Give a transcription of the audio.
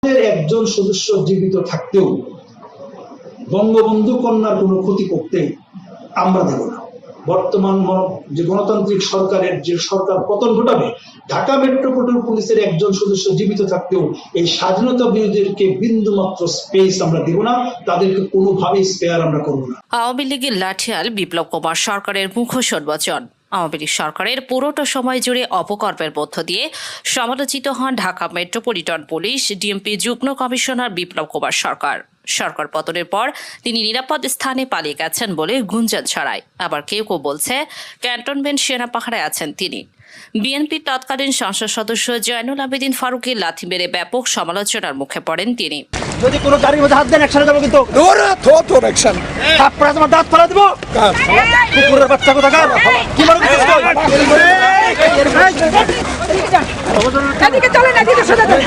ক্যাবিনেটের একজন সদস্য জীবিত থাকতেও বঙ্গবন্ধু কন্যার কোনো ক্ষতি করতে আমরা দেব না। বর্তমান যে গণতান্ত্রিক সরকারের যে সরকার পতন ঘটাবে, ঢাকা মেট্রোপলিটন পুলিশের একজন সদস্য জীবিত থাকতেও এই স্বাধীনতা বিরোধীদেরকে বিন্দুমাত্র স্পেস আমরা দেব না, তাদেরকে কোনোভাবেই স্পেয়ার আমরা করব না। আওয়ামী লীগের লাঠিয়াল বিপ্লব কুমার সরকারের মুখোশ বচন। আওয়ামী লীগ সরকারের পুরোটা সময় জুড়ে অপকর্মের মধ্য দিয়ে সমালোচিত হন ঢাকা মেট্রোপলিটন পুলিশ ডিএমপি যুগ্ম কমিশনার বিপ্লব কুমার সরকার। সরকার পতনের পর তিনি নিরাপদ স্থানে পালিয়ে গেছেন বলে গুঞ্জন ছড়ায়। আবার কেউ কেউ বলছে ক্যান্টনমেন্ট সেনা পাহারায় আছেন তিনি। বিএনপির তৎকালীন সংসদ সদস্য জয়নুল আবেদিন ফারুকের লাথি মেরে ব্যাপক সমালোচনার মুখে পড়েন তিনি। যদি কোনো গাড়ির মধ্যে হাত দেন অ্যাকশনে দেবো কিন্তু। তোর অ্যাকশন তারপরে তোমার দাঁত ফেলা দেবো। কুকুরের বাচ্চা কোথাকার কি মারো এদিকে চলে না, এদিকে সোজা চলে।